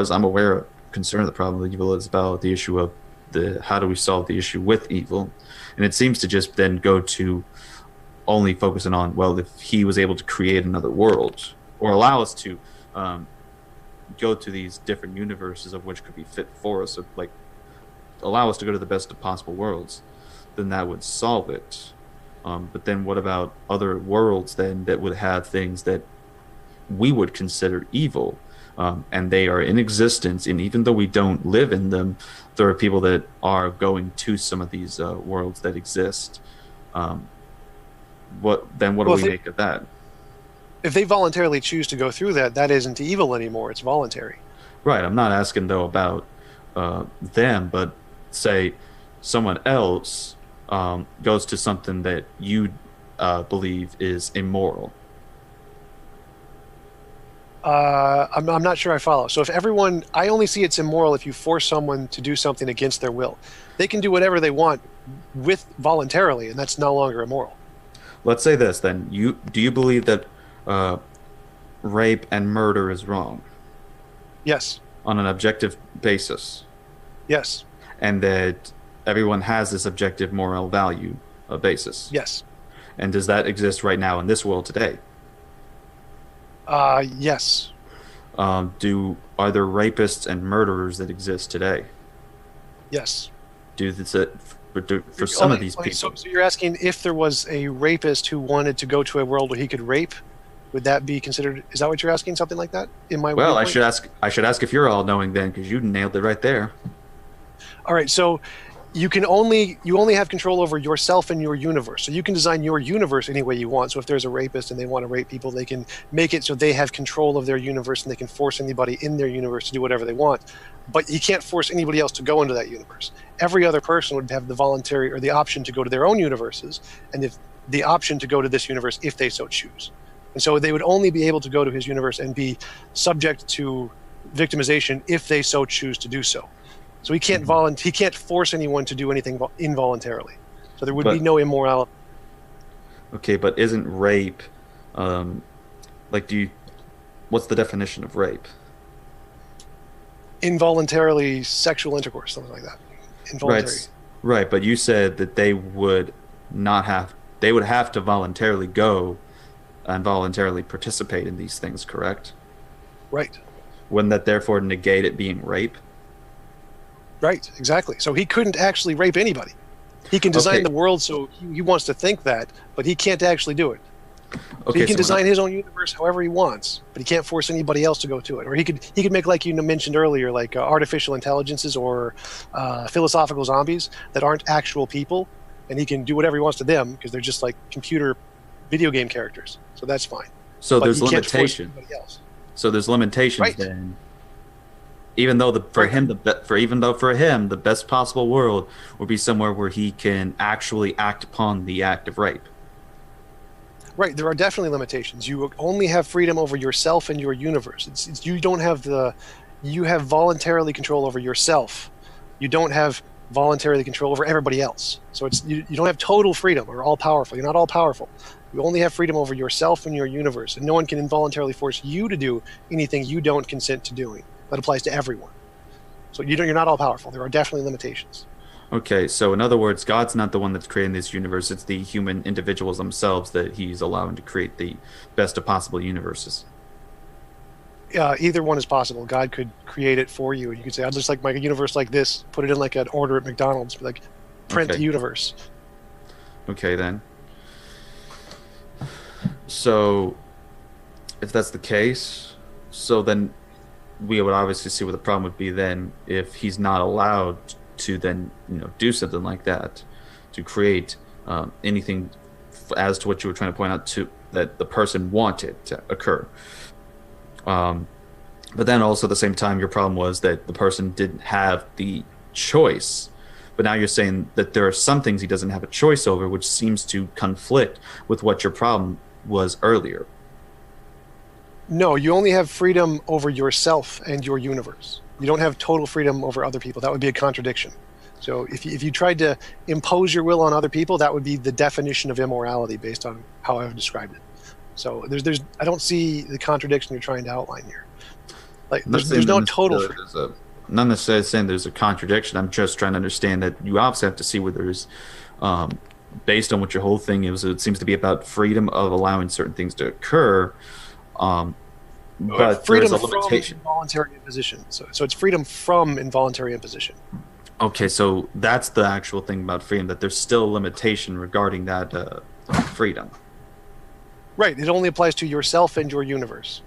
I'm aware, concerned, the problem of evil is about the issue of how do we solve the issue with evil, and it seems to just then go to only focusing on, well, if he was able to create another world or allow us to go to these different universes of which could be fit for us, so like allow us to go to the best of possible worlds, then that would solve it. But then what about other worlds then that would have things that we would consider evil, and they are in existence, and even though we don't live in them, there are people that are going to some of these worlds that exist. What do we make of that? If they voluntarily choose to go through that, that isn't evil anymore. It's voluntary. Right. I'm not asking though about them, but say someone else goes to something that you believe is immoral. I'm not sure I follow. So if I only see it's immoral if you force someone to do something against their will. They can do whatever they want voluntarily, and that's no longer immoral. Let's say this then. Do you believe that rape and murder is wrong? Yes. On an objective basis? Yes. And that everyone has this objective moral value basis? Yes. And does that exist right now in this world today? Yes. Are there rapists and murderers that exist today? Yes. For some of these people. So you're asking if there was a rapist who wanted to go to a world where he could rape, would that be considered? Is that what you're asking? Something like that? Well, I should ask if you're all knowing then, because you nailed it right there. All right. So you only have control over yourself and your universe. So you can design your universe any way you want. So if there's a rapist and they want to rape people, they can make it so they have control of their universe and they can force anybody in their universe to do whatever they want. But you can't force anybody else to go into that universe. Every other person would have the voluntary or the option to go to their own universes, and if the option to go to this universe if they so choose. And so they would only be able to go to his universe and be subject to victimization if they so choose to do so. So he can't he can't force anyone to do anything involuntarily. So there would be no immorality. Okay, but isn't rape what's the definition of rape? Involuntarily sexual intercourse, something like that. Involuntary. Right, but you said that they would have to voluntarily go and voluntarily participate in these things, correct? Right. Wouldn't that therefore negate it being rape? Right, exactly. So he couldn't actually rape anybody. He can design the world so he wants to think that, but he can't actually do it. So he can design his own universe however he wants, but he can't force anybody else to go to it. Or he could make, like you mentioned earlier, like artificial intelligences or philosophical zombies that aren't actual people, and he can do whatever he wants to them because they're just like computer video game characters. So that's fine. So there's limitations. So there's limitations then. Even though for him the best possible world would be somewhere where he can actually act upon the act of rape. Right, there are definitely limitations. You only have freedom over yourself and your universe. You have voluntarily control over yourself. You don't have voluntarily control over everybody else. So you don't have total freedom or all powerful. You're not all powerful. You only have freedom over yourself and your universe, and no one can involuntarily force you to do anything you don't consent to doing. That applies to everyone. So you're not all powerful. There are definitely limitations. Okay, so in other words, God's not the one that's creating this universe. It's the human individuals themselves that he's allowing to create the best of possible universes. Either one is possible. God could create it for you. You could say, I'd just like my universe like this, put it in like an order at McDonald's, like print the universe. Okay, then. So, if that's the case, so then we would obviously see what the problem would be then if he's not allowed to then, do something like that, to create anything as to what you were trying to point out to that the person wanted to occur. But then also at the same time, your problem was that the person didn't have the choice. But now you're saying that there are some things he doesn't have a choice over, which seems to conflict with what your problem was earlier. No, you only have freedom over yourself and your universe. You don't have total freedom over other people. That would be a contradiction. So if you tried to impose your will on other people, that would be the definition of immorality based on how I've described it. So I don't see the contradiction you're trying to outline here. Like there's no total freedom. I'm not necessarily saying there's a contradiction. I'm just trying to understand that you obviously have to see where there's, based on what your whole thing is, it seems to be about freedom of allowing certain things to occur. But freedom there's a limitation. from involuntary imposition. So it's freedom from involuntary imposition. Okay, so that's the actual thing about freedom, that there's still a limitation regarding that freedom. Right. It only applies to yourself and your universe.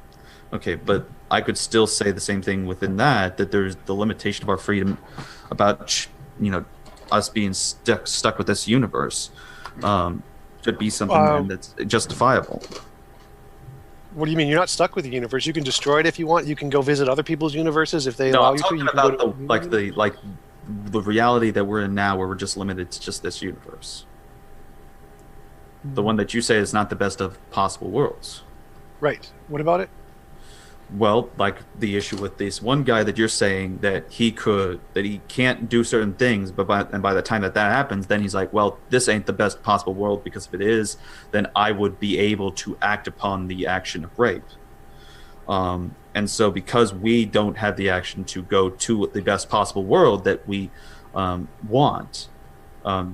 Okay, but I could still say the same thing within that there's the limitation of our freedom about, us being stuck with this universe. Should be something that's justifiable. What do you mean? You're not stuck with the universe. You can destroy it if you want. You can go visit other people's universes if they allow you to. I'm talking about the reality that we're in now, where we're just limited to just this universe. The one that you say is not the best of possible worlds. Right. What about it? Well, like the issue with this one guy that you're saying that he can't do certain things, but by the time that happens, then he's like, well, this ain't the best possible world, because if it is, then I would be able to act upon the action of rape. And so because we don't have the action to go to the best possible world that we want,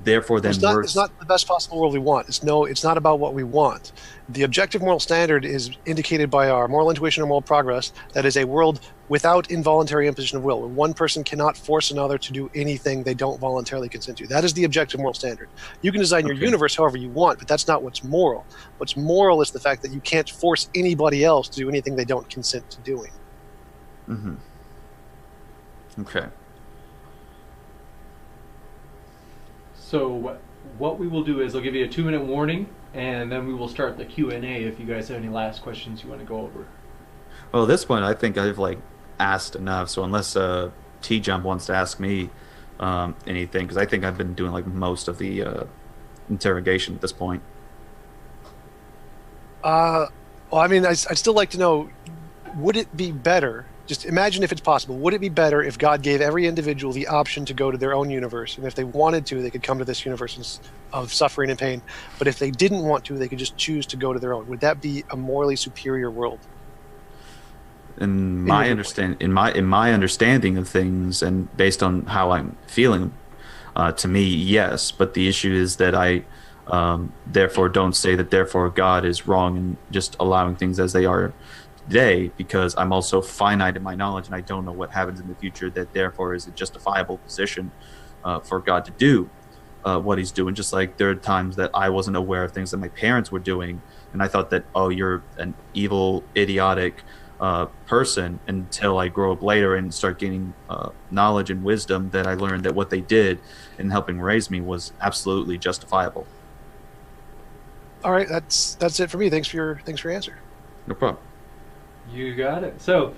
therefore then it's not the best possible world we want. It's not about what we want. The objective moral standard is indicated by our moral intuition or moral progress. That is a world without involuntary imposition of will, where one person cannot force another to do anything they don't voluntarily consent to. That is the objective moral standard. You can design your universe however you want, but that's not what's moral. What's moral is the fact that you can't force anybody else to do anything they don't consent to doing. Mm-hmm. Okay. So what we will do is I'll give you a 2-minute warning, and then we will start the Q&A if you guys have any last questions you want to go over. Well, at this point, I think I've asked enough. So unless TJump wants to ask me anything, because I think I've been doing most of the interrogation at this point. Well, I mean, I'd still like to know, would it be better? Just imagine if it's possible. Would it be better if God gave every individual the option to go to their own universe? And if they wanted to, they could come to this universe of suffering and pain. But if they didn't want to, they could just choose to go to their own. Would that be a morally superior world? In my understanding of things, and based on how I'm feeling, to me, yes. But the issue is that I therefore don't say that therefore God is wrong in just allowing things as they are today, because I'm also finite in my knowledge and I don't know what happens in the future, that therefore is a justifiable position for God to do what he's doing. Just like there are times that I wasn't aware of things that my parents were doing, and I thought that, oh, you're an evil, idiotic person, until I grow up later and start gaining knowledge and wisdom, that I learned that what they did in helping raise me was absolutely justifiable. All right, that's it for me. Thanks for your answer. No problem. You got it. So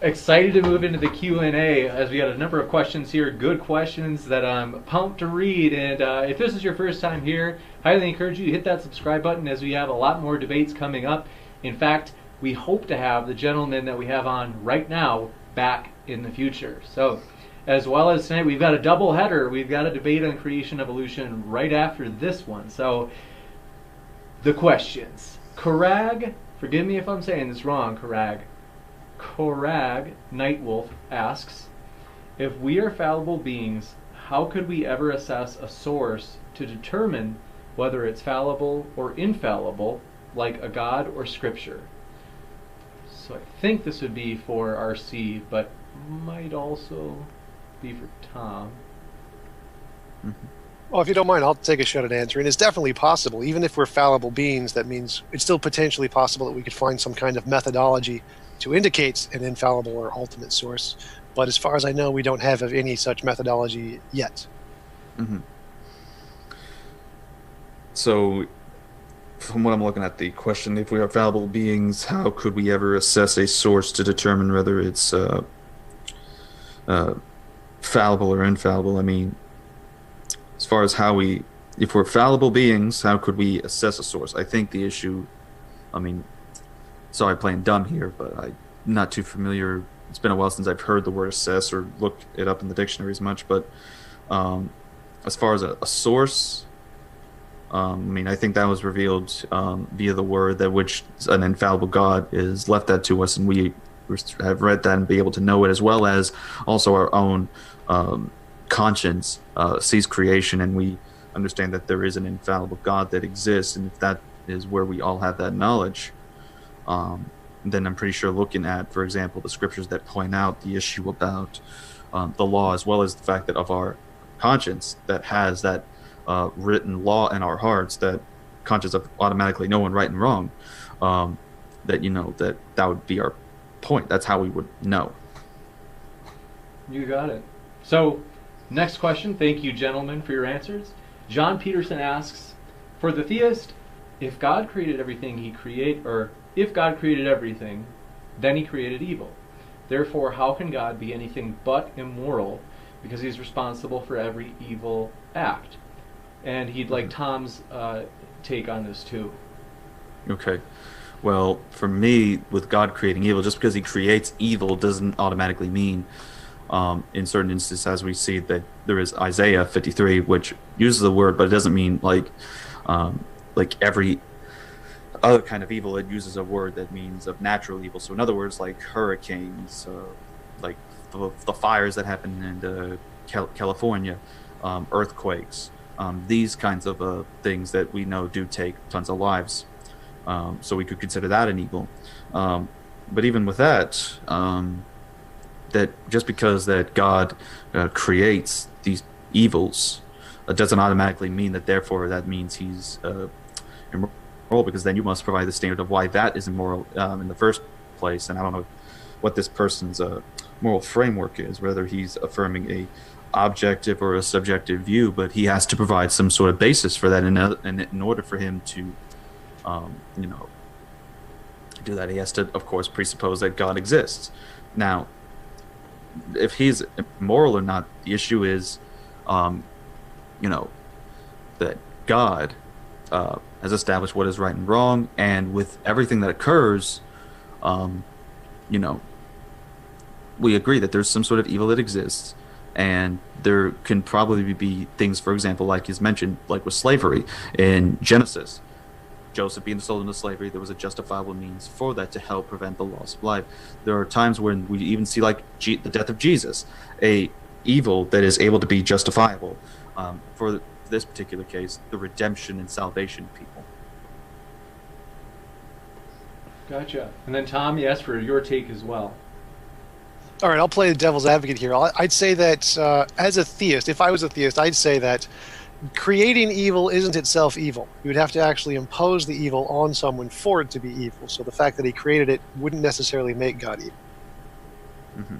excited to move into the Q&A, as we got a number of questions here, good questions that I'm pumped to read. And if this is your first time here, highly encourage you to hit that subscribe button, as we have a lot more debates coming up. In fact, we hope to have the gentleman that we have on right now back in the future. So as well as tonight, we've got a double header. We've got a debate on creation evolution right after this one. So The questions. Karag, forgive me if I'm saying this wrong, Karag. Korag Nightwolf asks, if we are fallible beings, how could we ever assess a source to determine whether it's fallible or infallible, like a god or scripture? So I think this would be for RC, but might also be for Tom. Mm-hmm. Well, if you don't mind, I'll take a shot at answering. It's definitely possible. Even if we're fallible beings, that means it's still potentially possible that we could find some kind of methodology to indicate an infallible or ultimate source. But as far as I know, we don't have any such methodology yet. Mm-hmm. So, from what I'm looking at, the question, if we are fallible beings, how could we ever assess a source to determine whether it's fallible or infallible? I mean, as far as if we're fallible beings, how could we assess a source? I think the issue, I mean, sorry, playing dumb here, but I'm not too familiar. It's been a while since I've heard the word assess or looked it up in the dictionary as much. But as far as a source, I mean, I think that was revealed via the word that which an infallible God is left that to us, and we have read that and be able to know it, as well as also our own conscience sees creation, and we understand that there is an infallible God that exists, and if that is where we all have that knowledge, then I'm pretty sure looking at, for example, the scriptures that point out the issue about the law, as well as the fact that of our conscience that has that written law in our hearts, that conscience of automatically knowing right and wrong, that would be our point. That's how we would know. You got it. So, next question. Thank you, gentlemen, for your answers. John Peterson asks, for the theist, if God created everything if God created everything, then he created evil. Therefore, how can God be anything but immoral, because he's responsible for every evil act? And he'd like Tom's take on this too. Okay. Well, for me, with God creating evil, just because he creates evil doesn't automatically mean, in certain instances, as we see that there is Isaiah 53, which uses the word, but it doesn't mean like every other kind of evil. It uses a word that means of natural evil. So in other words, like hurricanes, like the fires that happen in California, earthquakes, these kinds of things that we know do take tons of lives. So we could consider that an evil. But even with that, that just because that God creates these evils doesn't automatically mean that therefore that means he's immoral, because then you must provide the standard of why that is immoral in the first place. And I don't know what this person's moral framework is, whether he's affirming a objective or a subjective view, but he has to provide some sort of basis for that in order for him to do that. He has to, of course, presuppose that God exists. Now, if he's immoral or not, the issue is that God has established what is right and wrong, and with everything that occurs, we agree that there's some sort of evil that exists, and there can probably be things, for example, like he's mentioned, like with slavery in Genesis. Joseph being sold into slavery, there was a justifiable means for that to help prevent the loss of life. There are times when we even see, like the death of Jesus, a evil that is able to be justifiable. For this particular case, the redemption and salvation of people. Gotcha. And then Tom, yes, for your take as well. All right, I'll play the devil's advocate here. I'd say that as a theist, if I was a theist, I'd say that creating evil isn't itself evil. You would have to actually impose the evil on someone for it to be evil. So the fact that he created it wouldn't necessarily make God evil. Mm-hmm.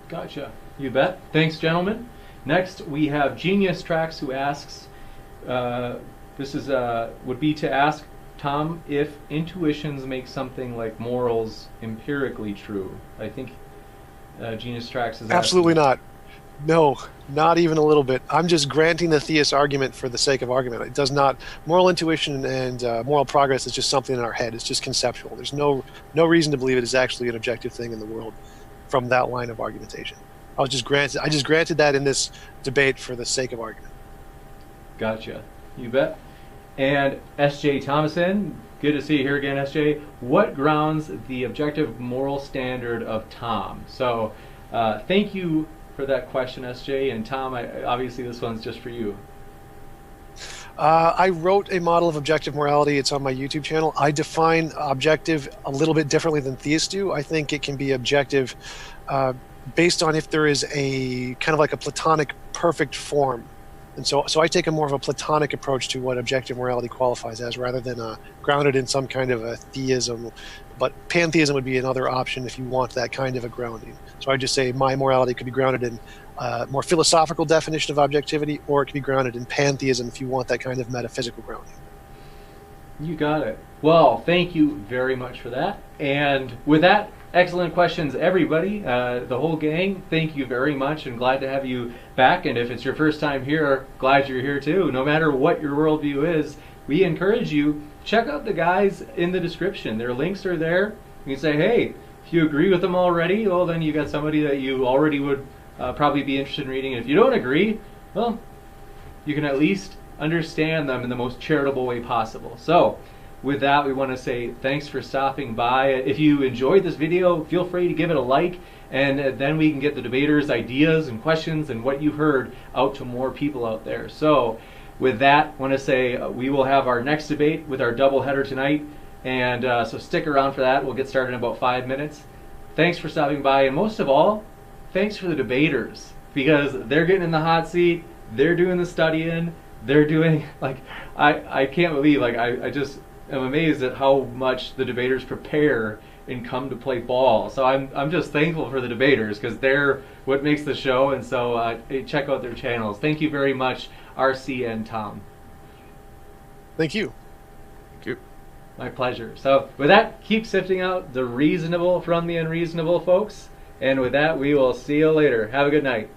Gotcha. You bet. Thanks, gentlemen. Next, we have Genius Tracks, who asks, this is would be to ask Tom if intuitions make something like morals empirically true. I think Genius Tracks is absolutely asking. not. No, not even a little bit. I'm just granting the theist argument for the sake of argument. It does not. Moral intuition and moral progress is just something in our head. It's just conceptual. There's no reason to believe it is actually an objective thing in the world from that line of argumentation. I just granted that in this debate for the sake of argument. Gotcha. You bet. And S.J. Thomason, good to see you here again, S.J. What grounds the objective moral standard of Tom? So thank you for that question, S.J. And Tom, obviously this one's just for you. I wrote a model of objective morality. It's on my YouTube channel. I define objective a little bit differently than theists do. I think it can be objective based on if there is a kind of like a Platonic perfect form. And so I take a more of a Platonic approach to what objective morality qualifies as, rather than grounded in some kind of a theism. But pantheism would be another option if you want that kind of a grounding. So I just say my morality could be grounded in more philosophical definition of objectivity, or it can be grounded in pantheism if you want that kind of metaphysical grounding. You got it. Well, thank you very much for that. And with that, excellent questions, everybody. The whole gang, thank you very much, and glad to have you back. And if it's your first time here, glad you're here too. No matter what your worldview is, we encourage you, check out the guys in the description. Their links are there. You can say, hey, if you agree with them already, well, then you got somebody that you already would probably be interested in reading. And if you don't agree, well, you can at least understand them in the most charitable way possible. So with that, we want to say thanks for stopping by. If you enjoyed this video, feel free to give it a like, and then we can get the debaters' ideas and questions and what you heard out to more people out there. So with that, I want to say we will have our next debate with our doubleheader tonight, and so stick around for that. We'll get started in about 5 minutes. Thanks for stopping by, and most of all, thanks for the debaters, because they're getting in the hot seat, they're doing the studying, they're doing, like, I can't believe, like, I just am amazed at how much the debaters prepare and come to play ball. So I'm just thankful for the debaters, because they're what makes the show. And so check out their channels. Thank you very much, RC and Tom. Thank you. Thank you. My pleasure. So with that, keep sifting out the reasonable from the unreasonable, folks. And with that, we will see you later. Have a good night.